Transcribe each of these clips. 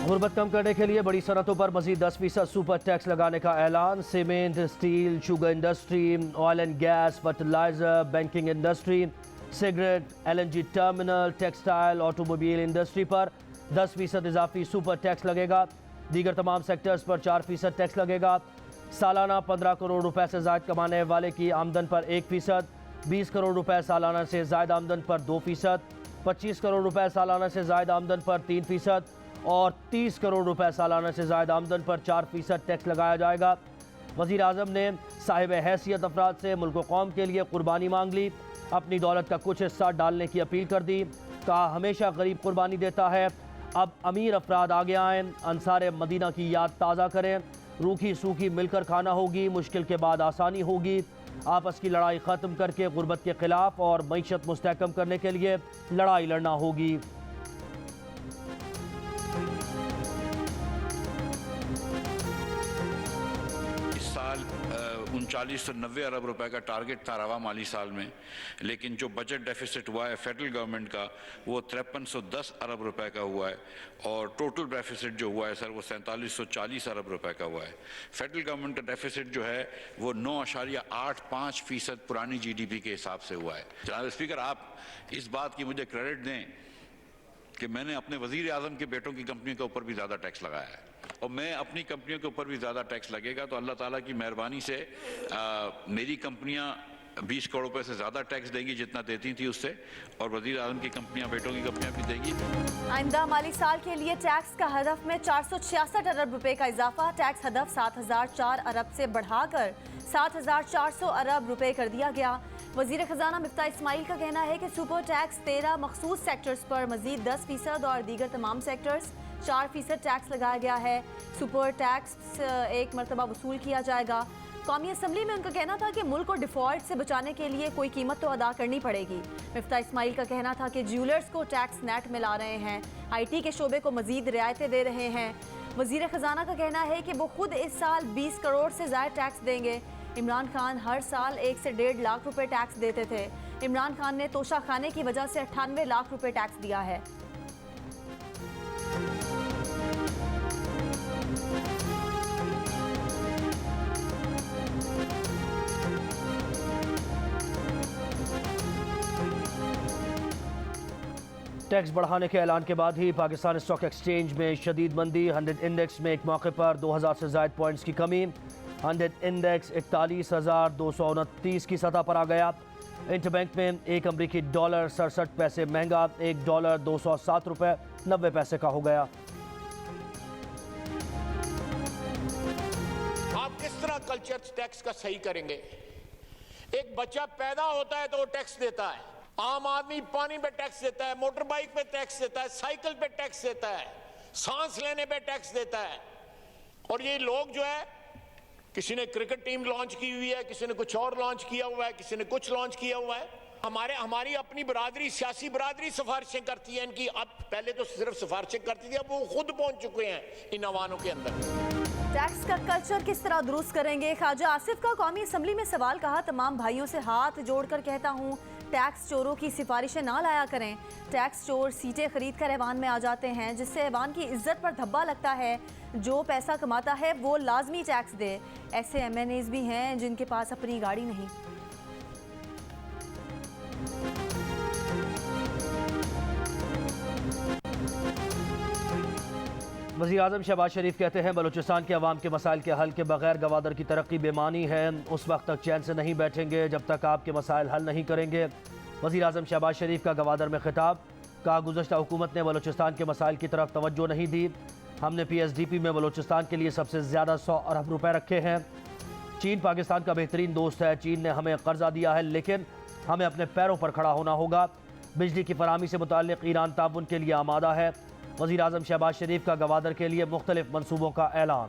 गुर्बत कम करने के लिए बड़ी सनतों पर मजीद 10% सुपर टैक्स लगाने का ऐलान। Cement, steel, sugar industry, oil and gas, fertiliser, banking industry, cigarette, LNG terminal, textile, automobile industry पर 10% इजाफी सुपर टैक्स लगेगा। दीगर तमाम सेक्टर्स पर 4% टैक्स लगेगा। सालाना 15 करोड़ रुपए से ज़ायद कमाने वाले की आमदन पर 1%, 20 करोड़ रुपए सालाना से ज़ायद आमदन पर 2%, 25 करोड़ रुपए सालाना से ज़ायद आमदन पर 3% और 30 करोड़ रुपए सालाना से ज़ायद आमदन पर 4% टैक्स लगाया जाएगा। वज़ीर आज़म ने साहिब हैसियत अफराद से मुल्क व कौम के लिए कुर्बानी मांग ली। अपनी दौलत का कुछ हिस्सा डालने की अपील कर दी। कहा, हमेशा गरीब कुर्बानी देता है, अब अमीर अफराद आगे आएँ, अंसार मदीना की याद ताज़ा करें। रूखी सूखी मिलकर खाना होगी, मुश्किल के बाद आसानी होगी। आपस की लड़ाई ख़त्म करके गुर्बत के ख़िलाफ़ और मईशत मुस्तहकम करने के लिए लड़ाई लड़ना होगी। साल 3990 अरब रुपए का टारगेट था रवा माली साल में, लेकिन जो बजट डेफिसिट हुआ है फेडरल गवर्नमेंट का वो 5310 अरब रुपए का हुआ है और टोटल डेफिसिट जो हुआ है सर वो 4740 अरब रुपए का हुआ है। फेडरल गवर्नमेंट का डेफिसिट जो है वो 9.85% पुरानी GDP के हिसाब से हुआ है। जनाब स्पीकर, आप इस बात की मुझे क्रेडिट दें कि मैंने अपने वजीर आजम के बेटों की कंपनियों के ऊपर भी ज़्यादा टैक्स लगाया है और मैं अपनी कंपनियों के ऊपर भी ज़्यादा टैक्स लगेगा तो अल्लाह ताला की मेहरबानी से मेरी कंपनियां 20 करोड़ रुपए से ज़्यादा टैक्स देंगी जितना देती थी उससे, और वजीर आजम की कंपनियां, बेटों की कंपनियां भी देंगी। आइंदा माली साल के लिए टैक्स का हदफ में 466 अरब रुपए का इजाफा। टैक्स हदफ 7004 अरब से बढ़ाकर 7400 अरब रुपए कर दिया गया। वजीर खजाना मिफ्ताह इस्माइल का कहना है कि सुपर टैक्स 13 मखसूस सेक्टर्स पर मजीद 10% और दीगर तमाम सेक्टर्स 4% टैक्स लगाया गया है। सुपर टैक्स एक मरतबा वसूल किया जाएगा। कौमी असम्बली में उनका कहना था कि मुल्क को डिफॉल्ट से बचाने के लिए कोई कीमत तो अदा करनी पड़ेगी। मिफ्ताह इस्माइल का कहना था कि ज्वेलर्स को टैक्स नेट में ला रहे हैं, IT के शोबे को मजीद रियायतें दे रहे हैं। वजीर खजाना का कहना है कि वो खुद इस साल 20 करोड़ से ज़्यादा टैक्स देंगे। इमरान खान हर साल 1 से 1.5 लाख रुपए टैक्स देते थे। इमरान खान ने तोशा खाने की वजह से 98 लाख रुपए टैक्स दिया है। टैक्स बढ़ाने के ऐलान के बाद ही पाकिस्तान स्टॉक एक्सचेंज में शदीद मंदी। 100 इंडेक्स में एक मौके पर 2000 से ज़ायद पॉइंट्स की कमी। 100 इंडेक्स 41,229 की सतह पर आ गया। इंटरबैंक में एक अमरीकी डॉलर 67 पैसे महंगा $1 207 रुपये 90 पैसे का हो गया। आप किस तरह कल्चर टैक्स का सही करेंगे? एक बच्चा पैदा होता है तो वो टैक्स देता है, आम आदमी पानी पे टैक्स देता है, मोटर बाइक पे टैक्स देता है, साइकिल पे टैक्स देता है, सांस लेने पे टैक्स देता है। और ये लोग जो है, किसी ने क्रिकेट टीम लॉन्च की हुई है, किसी ने कुछ और लॉन्च किया हुआ है, किसी ने कुछ लॉन्च किया हुआ है। हमारी अपनी बरादरी, सियासी बरादरी सिफारिशें करती है इनकी। अब पहले तो सिर्फ सिफारिशें करती थी, अब वो खुद पहुंच चुके हैं इन अवानों के अंदर। टैक्स का कल्चर किस तरह दुरुस्त करेंगे? ख्वाजा आसिफ का कौमी असम्बली में सवाल। कहा, तमाम भाइयों से हाथ जोड़कर कहता हूँ, टैक्स चोरों की सिफारिशें ना लाया करें। टैक्स चोर सीटें खरीद कर ऐवान में आ जाते हैं, जिससे ऐवान की इज्जत पर धब्बा लगता है। जो पैसा कमाता है वो लाजमी टैक्स दे। ऐसे MNAs भी हैं जिनके पास अपनी गाड़ी नहीं। वज़ीर आज़म शहबाज शरीफ कहते हैं, बलूचिस्तान के अवाम के मसाइल के हल के बगैर गवादर की तरक्की बेमानी है। उस वक्त तक चैन से नहीं बैठेंगे जब तक आपके मसाइल हल नहीं करेंगे। वज़ीर आज़म शहबाज शरीफ का गवादर में खिताब। कहा, गुज़श्ता हुकूमत ने बलूचिस्तान के मसाइल की तरफ तवज्जो नहीं दी। हमने PSDP में बलूचिस्तान के लिए सबसे ज़्यादा 100 अरब रुपए रखे हैं। चीन पाकिस्तान का बेहतरीन दोस्त है। चीन ने हमें कर्जा दिया है, लेकिन हमें अपने पैरों पर खड़ा होना होगा। बिजली की फराहमी से मुताल्लिक़ ईरान ताउन के लिए आमादा है। वज़ीर आज़म शहबाज शरीफ का गवादर के लिए मुख्तलिफ मनसूबों का ऐलान।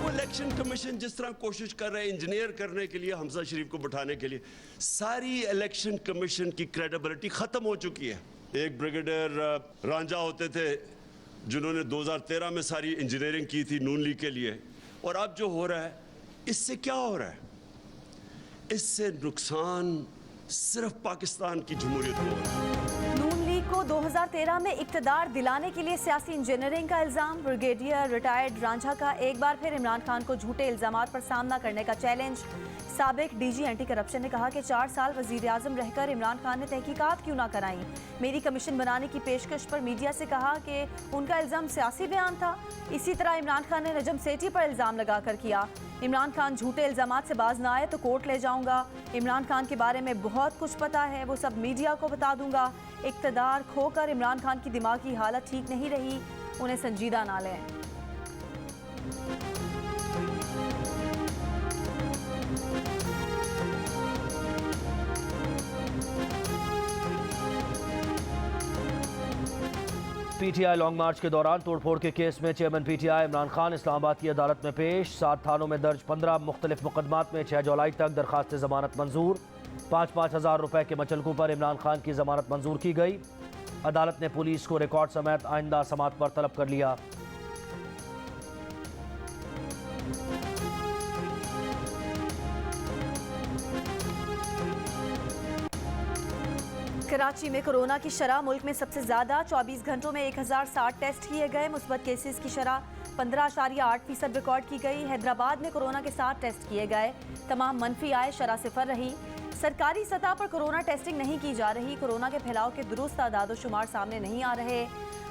इलेक्शन कमीशन जिस तरह कोशिश कर रहे हैं इंजीनियर करने के लिए हमजा शरीफ को बिठाने के लिए, सारी इलेक्शन कमीशन की क्रेडिबिलिटी खत्म हो चुकी है। एक ब्रिगेडियर रांझा होते थे, जिन्होंने 2013 में सारी इंजीनियरिंग की थी नून लीग के लिए, और अब जो हो रहा है, इससे क्या हो रहा है? इससे नुकसान सिर्फ पाकिस्तान की जमहूरियत को हो रहा है। नून लीग को 2013 में इक्तदार दिलाने के लिए सियासी इंजीनियरिंग का इल्जाम। ब्रिगेडियर रिटायर्ड रांझा का एक बार फिर इमरान खान को झूठे इल्जामात पर सामना करने का चैलेंज। साबिक डीजी एंटी करप्शन ने कहा कि 4 साल वजीर आजम रहकर इमरान खान ने तहकीकात क्यों ना कराई। मेरी कमीशन बनाने की पेशकश पर मीडिया से कहा कि उनका इल्जाम सियासी बयान था। इसी तरह इमरान खान ने नजम सेठी पर इल्जाम लगाकर किया, इमरान खान झूठे इल्जामात से बाज ना आए तो कोर्ट ले जाऊंगा। इमरान खान के बारे में बहुत कुछ पता है, वो सब मीडिया को बता दूंगा। इक्तदार खोकर इमरान खान की दिमागी हालत ठीक नहीं रही, उन्हें संजीदा ना लें। पीटीआई लॉन्ग मार्च के दौरान तोड़फोड़ के केस में चेयरमैन पीटीआई इमरान खान इस्लामाबाद की अदालत में पेश। 7 थानों में दर्ज 15 मुख्तलिफ मुकदमात में 6 जुलाई तक दरखास्त ज़मानत मंजूर। 5-5 हज़ार रुपए के मचलकों पर इमरान खान की ज़मानत मंजूर की गई। अदालत ने पुलिस को रिकॉर्ड समेत आइंदा समात पर तलब कर लिया। कराची में कोरोना की शरह मुल्क में सबसे ज्यादा। 24 घंटों में 1060 टेस्ट किए गए। मुस्बत केसेस की शरह 15.8% रिकॉर्ड की गई। हैदराबाद में कोरोना के 7 टेस्ट किए गए, तमाम मनफी आए, शरह सिफर रही। सरकारी सतह पर कोरोना टेस्टिंग नहीं की जा रही। कोरोना के फैलाव के दुरुस्त आदाद शुमार सामने नहीं आ रहे।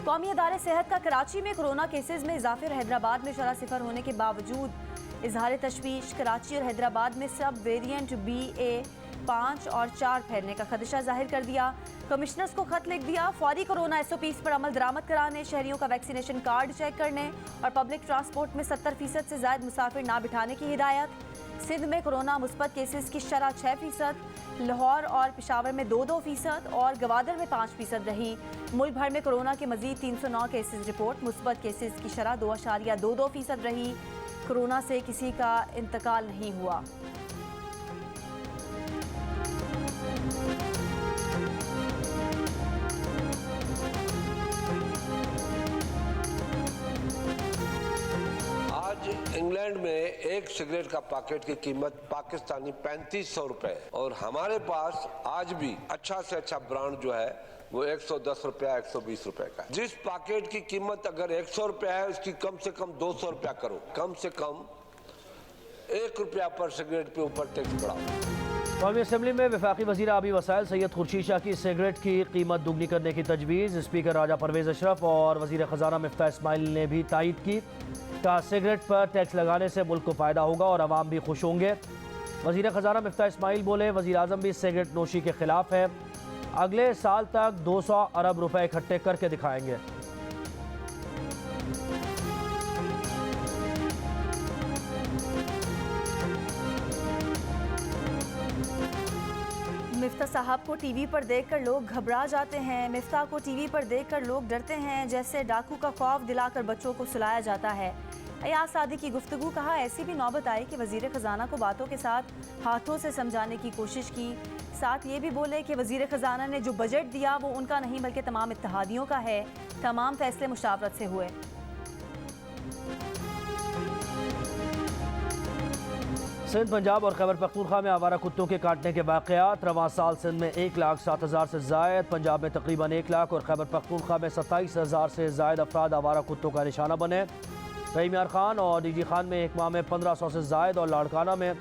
कौमी अदारे सेहत का कराची में कोरोना केसेस में इजाफे और हैदराबाद में शरह सिफर होने के बावजूद इजहार तशवीश। कराची और हैदराबाद में सब वेरिएंट BA.5 और 4 फैलने का खदशा जाहिर कर दिया। कमिश्नर्स को खत लिख दिया, फौरी कोरोना SOPs पर अमल दरामद कराने, शहरियों का वैक्सीनेशन कार्ड चेक करने और पब्लिक ट्रांसपोर्ट में 70% से ज्यादा मुसाफिर ना बिठाने की हिदायत। सिंध में कोरोना मुस्बत केसेस की शरह 6%, लाहौर और पेशावर में 2-2% और गवादर में 5% रही। मुल्क भर में कोरोना के मजीद 309 केसेस रिपोर्ट। मुस्बत केसेस की शरह 2.22% रही। कोरोना से किसी का इंतकाल नहीं हुआ। इंग्लैंड में एक सिगरेट का पैकेट की कीमत पाकिस्तानी 3500 रुपए है और हमारे पास आज भी अच्छा से अच्छा ब्रांड जो है वो 110 रुपया 120 रुपए का है। जिस पैकेट की कीमत अगर 100 रुपया है उसकी कम से कम 200 रुपया करो, कम से कम 1 रुपया पर सिगरेट पे ऊपर टैक्स बढ़ाओ। कौमी असम्बली में वफाकी वज़ीर आबी वसाइल सैयद खुर्शीद शाह की सिगरेट की कीमत दुगनी करने की तजवीज़। स्पीकर राजा परवेज़ अशरफ और वज़ीर ख़जाना मिफ्ताह इस्माइल ने भी तायद की। कहा सिगरेट पर टैक्स लगाने से मुल्क को फ़ायदा होगा और अवाम भी खुश होंगे। वज़ीर ख़जाना मिफ्ताह इस्माइल बोले वज़ीर आज़म भी सिगरेट नोशी के ख़िलाफ़ है, अगले साल तक 200 अरब रुपए इकट्ठे करके दिखाएंगे। मिफ्ताह साहब को टीवी पर देखकर लोग घबरा जाते हैं। मिफ्ताह को टीवी पर देखकर लोग डरते हैं, जैसे डाकू का खौफ दिलाकर बच्चों को सुलाया जाता है। अयाज सादी की गुफ्तगू। कहा ऐसी भी नौबत आई कि वज़ीर ख़जाना को बातों के साथ हाथों से समझाने की कोशिश की। साथ ये भी बोले कि वज़ीर ख़जाना ने जो बजट दिया वो उनका नहीं बल्कि तमाम इत्तेहादियों का है। तमाम फैसले मुशावरत से हुए। सिंध, पंजाब और खैबर पख्तूनख्वा में आवारा कुत्तों के काटने के वाक़यात। रवां साल सिंध में 1,07,000 से ज़ायद, पंजाब में तकरीबन 1 लाख और खैबर पख्तूनख्वा में 27,000 से ज़ायद अफराद आवारा कुत्तों का निशाना बने। रहीम यार खान और डीजी खान में एक माह में 1500 से ज़ायद और लाड़काना में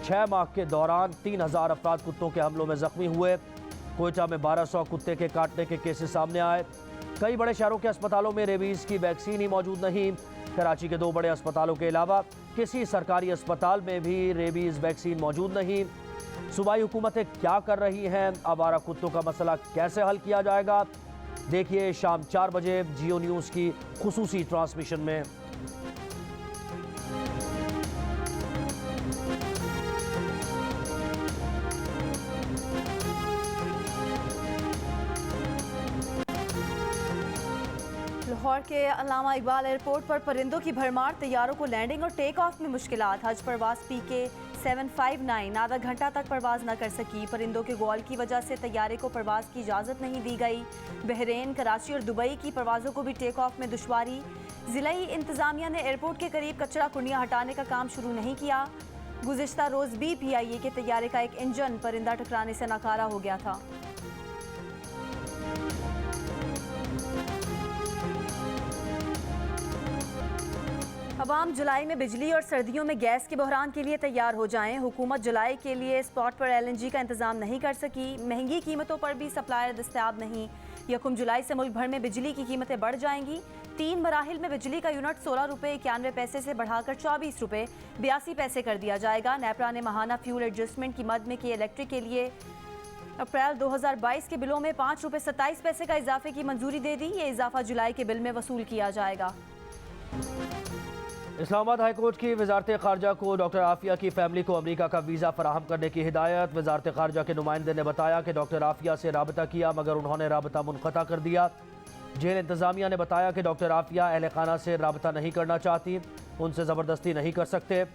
6 माह के दौरान 3,000 अफराद कुत्तों के हमलों में ज़ख्मी हुए। कोयटा में 1200 कुत्ते के काटने के केसेस सामने आए। कई बड़े शहरों के अस्पतालों में रेबीज़ की वैक्सीन ही मौजूद नहीं। कराची के 2 बड़े अस्पतालों के अलावा किसी सरकारी अस्पताल में भी रेबीज़ वैक्सीन मौजूद नहीं। सूबाई हुकूमतें क्या कर रही हैं, आवारा कुत्तों का मसला कैसे हल किया जाएगा, देखिए शाम 4 बजे जियो न्यूज़ की खुसूसी ट्रांसमिशन में। लाहौर के अल्लामा इकबाल एयरपोर्ट पर परिंदों की भरमार, तैयारों को लैंडिंग और टेक ऑफ में मुश्किलात। हज परवास पी के 759 आधा घंटा तक परवाज न कर सकी। परिंदों के गौल की वजह से तैयारे को परवाज की इजाज़त नहीं दी गई। बहरीन, कराची और दुबई की परवाज़ों को भी टेक ऑफ में दुश्वारी। ज़िलाई इंतज़ामिया ने एयरपोर्ट के करीब कचरा कुंडियाँ हटाने का काम शुरू नहीं किया। गुज़िश्ता रोज़ भी PIA के तैयारे का एक इंजन परिंदा टकराने से नाकारा हो गया था। अवाम जुलाई में बिजली और सर्दियों में गैस के बहरान के लिए तैयार हो जाएं। हुकूमत जुलाई के लिए स्पॉट पर LNG का इंतजाम नहीं कर सकी। महंगी कीमतों पर भी सप्लायर दस्तयाब नहीं। 1 जुलाई से मुल्क भर में बिजली की कीमतें बढ़ जाएंगी। 3 मराहिल में बिजली का यूनिट 16 रुपये 91 पैसे से बढ़ाकर 24 रुपये 82 पैसे कर दिया जाएगा। नेपरा ने माहाना फ्यूल एडजस्टमेंट की मद में की इलेक्ट्रिक के लिए अप्रैल 2022 के बिलों में 5 रुपये 27 पैसे का इजाफे की मंजूरी दे दी। ये इजाफा जुलाई के बिल में वसूल किया जाएगा। इस्लामाबाद हाईकोर्ट की वजारत खारजा को डॉक्टर आफिया की फैमिली को अमरीका का वीज़ा फराहम करने की हिदायत। वजारत खारजा के नुमाइंदे ने बताया कि डॉक्टर आफिया से राबता किया मगर उन्होंने राबता मुनक़ता कर दिया। जेल इंतज़ामिया ने बताया कि डॉक्टर आफिया अहल खाना से राबता नहीं करना चाहती, उनसे ज़बरदस्ती नहीं कर सकते।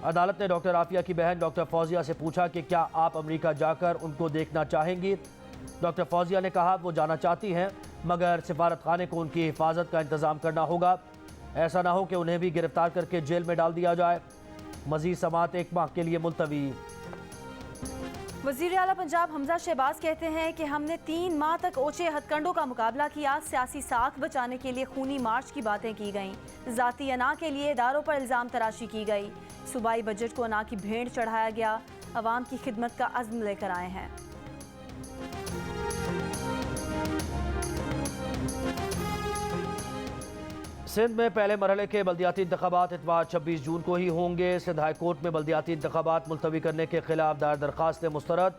अदालत ने डॉक्टर आफिया की बहन डॉक्टर फौजिया से पूछा कि क्या आप अमरीका जाकर उनको देखना चाहेंगी। डॉक्टर फौजिया ने कहा वो जाना चाहती हैं मगर सिफारत खाने को उनकी हिफाजत का इंतज़ाम करना होगा। ऐसा ना हो कि उन्हें भी गिरफ्तार करके जेल में डाल दिया जाए। मज़ीद समाअत 1 माह के लिए मुलतवी। वज़ीर आला पंजाब हमजा शहबाज कहते हैं कि हमने 3 माह तक ओछे हथकंडों का मुकाबला किया। सियासी साख बचाने के लिए खूनी मार्च की बातें की गईं। ज़ाती अना के लिए इदारों पर इल्ज़ाम तराशी की गई। सूबाई बजट को अना की भेंट चढ़ाया गया। अवाम की खिदमत का अज़्म लेकर आए हैं। सिंध में पहले मरहले के बल्दियाती इंतखाबात इतवार 26 जून को ही होंगे। सिंध हाई कोर्ट में बल्दियाती इंतखाबात मुलतवी करने के खिलाफ दायर दरखास्त मुस्तरद।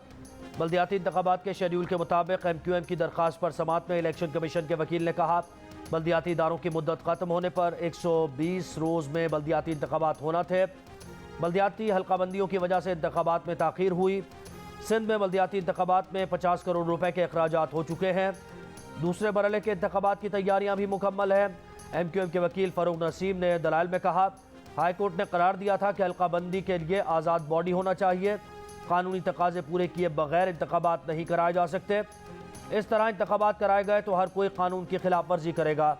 बल्दियाती इंतखाबात के शेड्यूल के मुताबिक MQM की दरखास्त पर समाअत में इलेक्शन कमीशन के वकील ने कहा बल्दियाती इदारों की मुद्दत ख़त्म होने पर 120 रोज़ में बल्दियाती इंतखाबात होना थे। बल्दियाती हल्काबंदियों की वजह से इंतखाबात में ताख़ीर हुई। सिंध में बल्दियाती इंतखाबात में 50 करोड़ रुपए के अखराजात हो चुके हैं। दूसरे मरहले के इंतखाबात की तैयारियाँ भी मुकम्मल हैं। MQM के वकील फ़ारूक नसीम ने दलाइल में कहा हाई कोर्ट ने करार दिया था कि हल्काबंदी के लिए आज़ाद बॉडी होना चाहिए। कानूनी तकाजे पूरे किए बगैर इंतखाबात नहीं कराए जा सकते। इस तरह इंतखाबात कराए गए तो हर कोई कानून की खिलाफ वर्जी करेगा।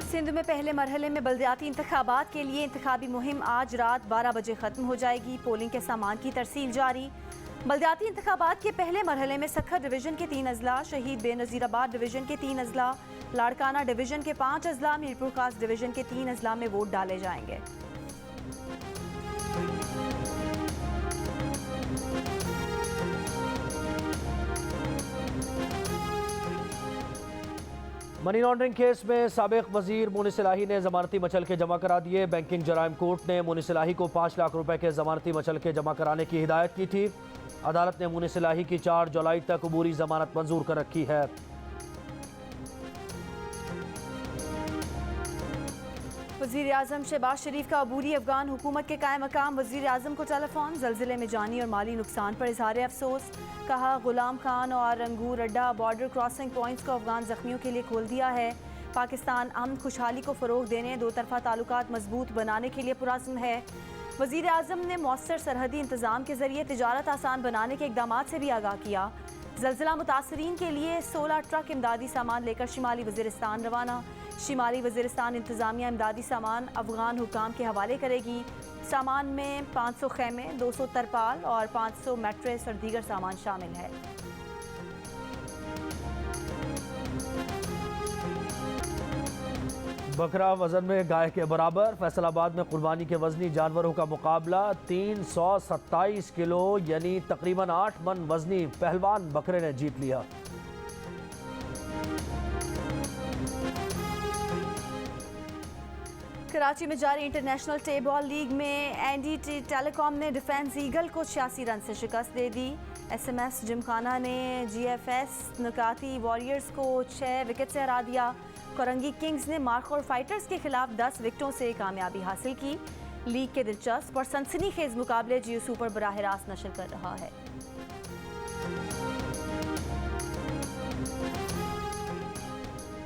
सिंध में पहले मरहले में बल्दियाती इंतखाबात के लिए इंतखाबी मुहिम आज रात 12 बजे ख़त्म हो जाएगी। पोलिंग के सामान की तरसील जारी। बल्दियाती इंतखाबात के पहले मरहले में सखर डिवीज़न के 3 अजला, शहीद बेनज़ीराबाद डिवीज़न के 3 अजला, लाड़काना डिवीज़न के 5 अजला, मीरपुर खास डिवीज़न के 3 अजला में वोट डाले जाएंगे। मनी लॉन्ड्रिंग केस में साबिक वजीर मोनी सलाही ने जमानती मचलके जमा करा दिए। बैंकिंग जराइम कोर्ट ने मोनी सलाही को 5 लाख रुपए के जमानती मचलके जमा कराने की हिदायत की थी। अदालत ने मोनी सलाही की 4 जुलाई तक अबूरी जमानत मंजूर कर रखी है। वज़ीर आज़म शहबाज शरीफ का अबूरी अफगान हुकूमत के कायम मकाम वज़ीर आज़म को टेलीफोन। ज़लज़ले में जानी और माली नुकसान पर इज़हार अफसोस। कहा गुलाम खान और अंगूर अड्डा बॉर्डर क्रॉसिंग पॉइंट्स को अफगान ज़ख्मियों के लिए खोल दिया है। पाकिस्तान अमन खुशहाली को फ़रोग देने, 2 तरफ़ा ताल्लुकात मजबूत बनाने के लिए पुरअज़्म है। वज़ीर आज़म ने मौसर सरहदी इंतज़ाम के ज़रिए तिजारत आसान बनाने के इक़दामात से भी आगाह किया। ज़लज़ला मुतासरीन के लिए 16 ट्रक इमदादी सामान लेकर शिमाली वज़ीरिस्तान रवाना। शिमाली वज़ीरिस्तान इंतज़ामिया इमदादी सामान अफ़गान हुकाम के हवाले करेगी। सामान में 500 खैमे, 200 तरपाल और 500 मैट्रेस और दीगर सामान शामिल है। बकरा वजन में गाय के बराबर। फैसलाबाद में कुर्बानी के वजनी जानवरों का मुकाबला। 327 किलो यानी तकरीबन 8 मन वजनी पहलवान बकरे ने जीत लिया। कराची में जारी इंटरनेशनल टेबल लीग में NDT टेलीकॉम ने डिफेंस ईगल को 86 रन से शिकस्त दे दी। SMS जिमखाना ने GFS नकाती वॉरियर्स को 6 विकेट से हरा दिया। कोरंगी किंग्स ने मार्कोर फाइटर्स के खिलाफ 10 विकेटों से कामयाबी हासिल की। लीग के दिलचस्प और सनसनीखेज मुकाबले जियो सुपर बराह रास्त नशर कर रहा है।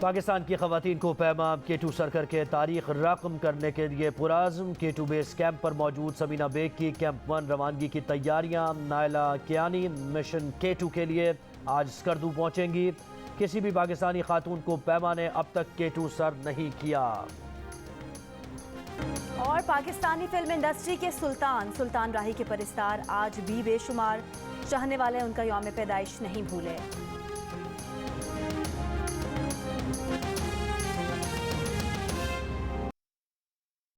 पाकिस्तान की खवातीन को पैमाम K2 सर करके तारीख रकम करने के लिए पुराज़्म। K2 बेस कैंप पर मौजूद समीना बेग की कैंप 1 रवानगी की तैयारियां। नायला कियानी मिशन K2 के लिए आज स्कर्दू पहुंचेंगी। किसी भी पाकिस्तानी खातून को पैमा ने अब तक K2 सर नहीं किया। और पाकिस्तानी फिल्म इंडस्ट्री के सुल्तान राही के परिस्तार आज भी बेशुमार, चाहने वाले उनका यौम पैदाइश नहीं भूले।